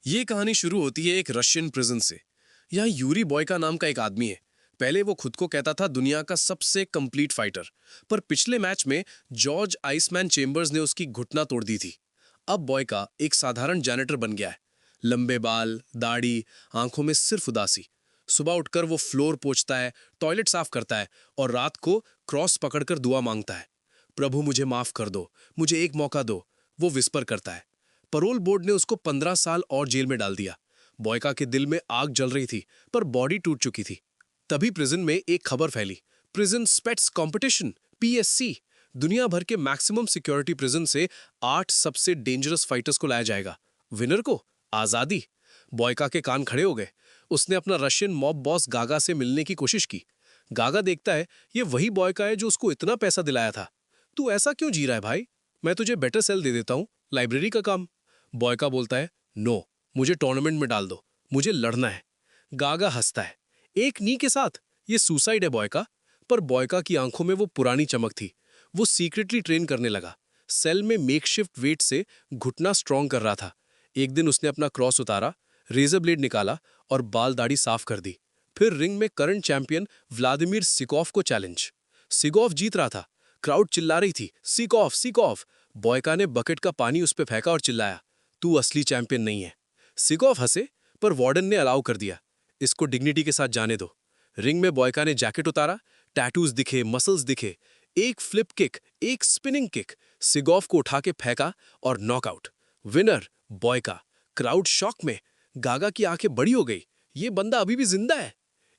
ये कहानी शुरू होती है एक रशियन प्रिजन से। यहाँ यूरी बॉयका नाम का एक आदमी है। पहले वो खुद को कहता था दुनिया का सबसे कंप्लीट फाइटर, पर पिछले मैच में जॉर्ज आइसमैन चेम्बर्स ने उसकी घुटना तोड़ दी थी। अब बॉयका एक साधारण जैनेटर बन गया है। लंबे बाल, दाढ़ी, आंखों में सिर्फ उदासी। सुबह उठकर वो फ्लोर पोंछता है, टॉयलेट साफ करता है और रात को क्रॉस पकड़कर दुआ मांगता है। प्रभु मुझे माफ कर दो, मुझे एक मौका दो, वो विस्पर करता है। परोल बोर्ड ने उसको 15 साल और जेल में डाल दिया। बॉयका के दिल में आग जल रही थी, पर बॉडी टूट चुकी थी। तभी प्रिजन में एक खबर फैली। Prison spades competition, PSC. दुनिया भर के मैक्सिमम सिक्योरिटी प्रिजन से 8 सबसे डेंजरस फाइटर्स को लाया जाएगा। विनर को आजादी। बॉयका के कान खड़े हो गए। उसने अपना रशियन मॉब बॉस गागा से मिलने की कोशिश की। गागा देखता है ये वही बॉयका है जो उसको इतना पैसा दिलाया था। तू ऐसा क्यों जी रहा है भाई? मैं तुझे बेटर सेल दे देता हूँ, लाइब्रेरी का काम। बॉयका बोलता है, नो, मुझे टूर्नामेंट में डाल दो, मुझे लड़ना है। गागा हंसता है, एक नी के साथ, ये सुसाइड है बॉयका। पर बॉयका की आंखों में वो पुरानी चमक थी। वो सीक्रेटली ट्रेन करने लगा। सेल में मेकशिफ्ट वेट से घुटना स्ट्रॉन्ग कर रहा था। एक दिन उसने अपना क्रॉस उतारा, रेजर ब्लेड निकाला और बाल दाढ़ी साफ कर दी। फिर रिंग में करंट चैंपियन व्लादिमीर सिकोव को चैलेंज। सिकोव जीत रहा था। क्राउड चिल्ला रही थी, सिकोव सिकोव। बॉयका ने बकेट का पानी उस पर फेंका और चिल्लाया, तू असली चैंपियन नहीं है। सिकोव हंसे, पर वार्डन ने अलाउ कर दिया। इसको डिग्निटी के साथ जाने दो। रिंग में बॉयका ने जैकेट उतारा, टैटूज दिखे, मसल्स दिखे। एक फ्लिप किक, एक स्पिनिंग किक, सिगोव को उठा के फेंका और knockout. Winner Boyka. Crowd shock में। गागा की आंखें बड़ी हो गई, ये बंदा अभी भी जिंदा है।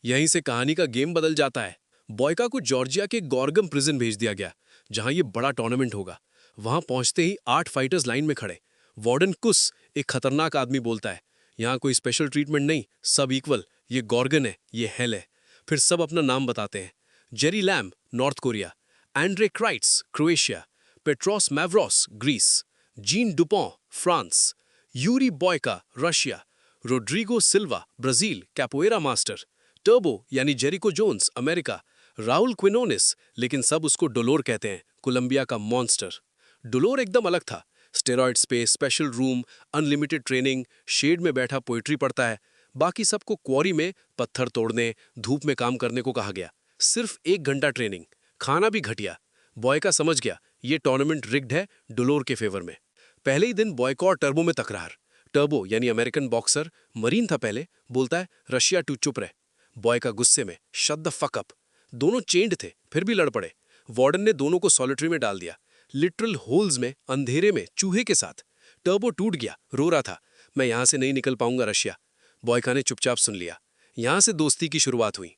यहीं से कहानी का गेम बदल जाता है। बॉयका को जॉर्जिया के गॉर्गम प्रिजन भेज दिया गया, जहां ये बड़ा टूर्नामेंट होगा। वहां पहुंचते ही 8 फाइटर्स लाइन में खड़े। वार्डन कुस, एक खतरनाक आदमी, बोलता है, यहाँ कोई स्पेशल ट्रीटमेंट नहीं, सब इक्वल। ये गॉर्गन है, ये हेल है। फिर सब अपना नाम बताते हैं। Jerry Lam, North Korea. Andre Krites, Croatia. Petros Mavros, Greece. Jean Dupont, France. Yuri Boyka, Russia. Rodrigo Silva, Brazil, capoeira master. Turbo यानी Jericho Jones, America. Raul Quinones, लेकिन सब उसको डोलोर कहते हैं, कोलंबिया का मॉन्स्टर। डोलोर एकदम अलग था। Steroid space, special room, unlimited training, shed में बैठा पोइट्री पढ़ता है। बाकी सबको क्वारी में पत्थर तोड़ने, धूप में काम करने को कहा गया। सिर्फ 1 घंटा ट्रेनिंग, खाना भी घटिया। बॉयका समझ गया ये टूर्नामेंट रिग्ड है, डोलोर के फेवर में। पहले ही दिन बॉयका और टर्बो में तकरार। टर्बो यानी अमेरिकन बॉक्सर, मरीन था पहले, बोलता है, रशिया तू चुप रहे। बॉयका गुस्से में, शट द फक अप। दोनों चेंड थे, फिर भी लड़ पड़े। वार्डन ने दोनों को सॉलिटरी में डाल दिया, लिटरल होल्स में, अंधेरे में, चूहे के साथ। टर्बो टूट गया, रो रहा था, मैं यहां से नहीं निकल पाऊंगा रशिया। बॉयका ने चुपचाप सुन लिया। यहां से दोस्ती की शुरुआत हुई।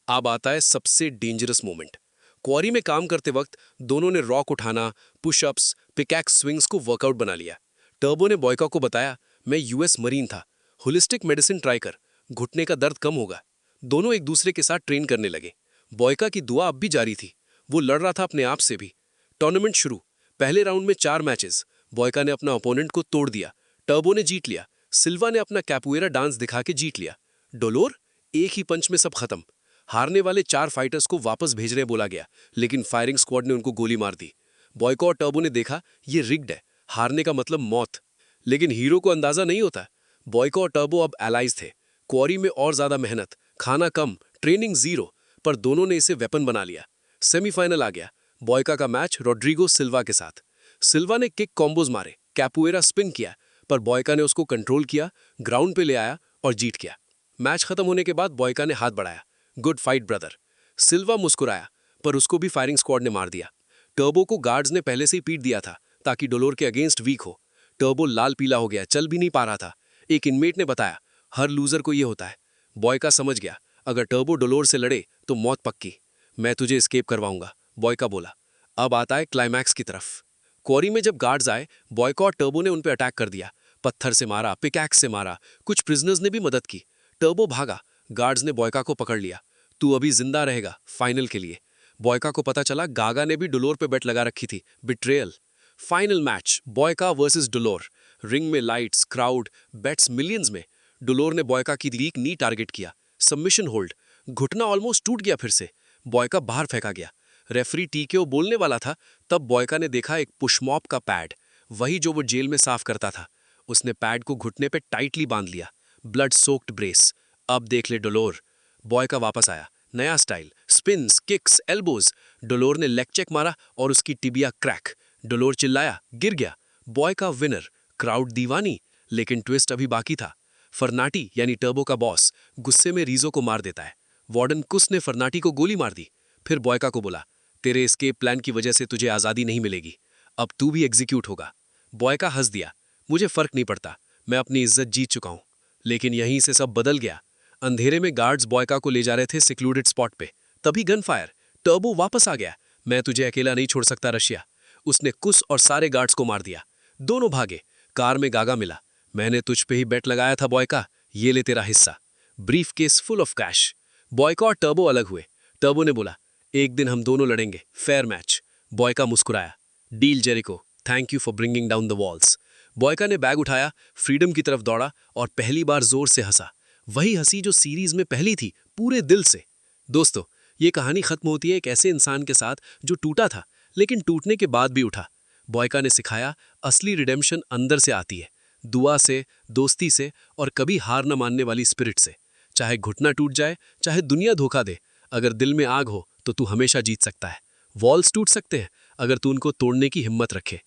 अब आता है सबसे डेंजरस मोमेंट। क्वारी में काम करते वक्त दोनों ने रॉक उठाना, पुशअप्स, पिकैक्स स्विंग्स को वर्कआउट बना लिया। टर्बो ने बॉयका को बताया, मैं यूएस मरीन था, होलिस्टिक मेडिसिन ट्राई कर, घुटने का दर्द कम होगा। दोनों एक दूसरे के साथ ट्रेन करने लगे। बॉयका की दुआ अब भी जारी थी। वो लड़ रहा था अपने आप से भी। टूर्नामेंट शुरू। पहले राउंड में 4 मैचेस। बॉयका ने अपना ओपोनेंट को तोड़ दिया। टर्बो ने जीत लिया। सिल्वा ने अपना कैपुएरा डांस दिखा के जीत लिया। डोलोर, एक ही पंच में सब खत्म। हारने वाले 4 फाइटर्स को वापस भेजने बोला गया, लेकिन फायरिंग स्क्वाड ने उनको गोली मार दी। बॉयका और टर्बो ने देखा ये रिग्ड है, हारने का मतलब मौत। लेकिन हीरो को अंदाजा नहीं होता, बॉयका और टर्बो अब एलाइज थे। क्वारी में और ज्यादा मेहनत, खाना कम, ट्रेनिंग जीरो, पर दोनों ने इसे वेपन बना लिया। सेमीफाइनल आ गया। बॉयका का मैच रोड्रिगो सिल्वा के साथ। सिल्वा ने किक कॉम्बोज मारे, कैपुएरा स्पिन किया, पर बॉयका ने उसको कंट्रोल किया, ग्राउंड पे ले आया और जीत गया। मैच खत्म होने के बाद बॉयका ने हाथ बढ़ाया, गुड फाइट ब्रदर। सिल्वा मुस्कुराया, पर उसको भी फायरिंग स्क्वाड ने मार दिया। टर्बो को गार्ड्स ने पहले से ही पीट दिया था, ताकि डोलोर के अगेंस्ट वीक हो। टर्बो लाल पीला हो गया, चल भी नहीं पा रहा था। एक इनमेट ने बताया, हर लूजर को ये होता है। बॉयका समझ गया, अगर टर्बो डोलोर से लड़े तो मौत पक्की। मैं तुझे एस्केप करवाऊंगा, बॉयका बोला। अब आता है क्लाइमैक्स की तरफ। क्वारी में जब गार्ड्स आए, बॉयका और टर्बो ने उन पर अटैक कर दिया। पत्थर से मारा, पिकैक्स से मारा, कुछ प्रिजनर्स ने भी मदद की। टर्बो भागा, गार्ड्स ने बॉयका को पकड़ लिया। तू अभी जिंदा रहेगा फाइनल के लिए। बॉयका को पता चला गागा ने भी डोलोर पे बेट लगा रखी थी, betrayal. Final match, Boyka versus Dolor. Ring में लाइट्स, क्राउड, बेट्स मिलियंस में। डोलोर ने बॉयका की लीक नी टारगेट किया, सबमिशन होल्ड। घुटना ऑलमोस्ट टूट गया फिर से। बॉयका बाहर फेंका गया। रेफरी टीकेओ बोलने वाला था, तब बॉयका ने देखा एक पुशमॉप का पैड, वही जो वो जेल में साफ करता था। उसने पैड को घुटने पे टाइटली बांध लिया। Blood soaked brace. अब देख ले डोलोर। बॉयका वापस आया, नया स्टाइल, स्पिन्स, किक्स, एल्बोज। डोलोर ने लेग चेक मारा और उसकी टिबिया क्रैक। डोलोर चिल्लाया, गिर गया। Boyka winner. क्राउड दीवानी। लेकिन ट्विस्ट अभी बाकी था। फर्नाटी यानी टर्बो का बॉस गुस्से में रीजो को मार देता है। वार्डन कुस ने फर्नाटी को गोली मार दी। फिर बॉयका को बोला, तेरे एस्केप प्लान की वजह से तुझे आजादी नहीं मिलेगी, अब तू भी एग्जीक्यूट होगा। बॉयका हंस दिया, मुझे फर्क नहीं पड़ता, मैं अपनी इज्जत जीत चुका हूं। लेकिन यहीं से सब बदल गया। अंधेरे में गार्ड्स बॉयका को ले जा रहे थे सिक्लूडेड स्पॉट पे, तभी गन फायर। टर्बो वापस आ गया। मैं तुझे अकेला नहीं छोड़ सकता रशिया। उसने कुस और सारे गार्ड्स को मार दिया। दोनों भागे। कार में गागा मिला। मैंने तुझ पे ही बेट लगाया था बॉयका, ये ले तेरा हिस्सा। Brief case full of cash. Boyka और टर्बो अलग हुए। टर्बो ने बोला, एक दिन हम दोनों लड़ेंगे, फेयर मैच। बॉयका मुस्कुराया, deal Jericho, thank you for bringing down the walls. Boyka ने बैग उठाया, फ्रीडम की तरफ दौड़ा और पहली बार जोर से हंसा। वही हंसी जो सीरीज में पहली थी, पूरे दिल से। दोस्तों, ये कहानी खत्म होती है एक ऐसे इंसान के साथ जो टूटा था, लेकिन टूटने के बाद भी उठा। बॉयका ने सिखाया, असली रिडेम्पशन अंदर से आती है, दुआ से, दोस्ती से और कभी हार न मानने वाली स्पिरिट से। चाहे घुटना टूट जाए, चाहे दुनिया धोखा दे, अगर दिल में आग हो तो तू हमेशा जीत सकता है। वॉल्स टूट सकते हैं अगर तू उनको तोड़ने की हिम्मत रखे।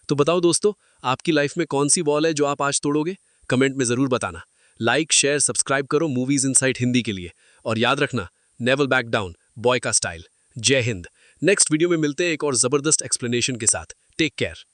तो बताओ दोस्तों, आपकी लाइफ में कौन सी वॉल है जो आप आज तोड़ोगे? कमेंट में जरूर बताना। लाइक, शेयर, सब्सक्राइब करो मूवीज इनसाइट हिंदी के लिए। और याद रखना, never back down, Boyka style. जय हिंद। नेक्स्ट वीडियो में मिलते हैं एक और जबरदस्त एक्सप्लेनेशन के साथ। Take care.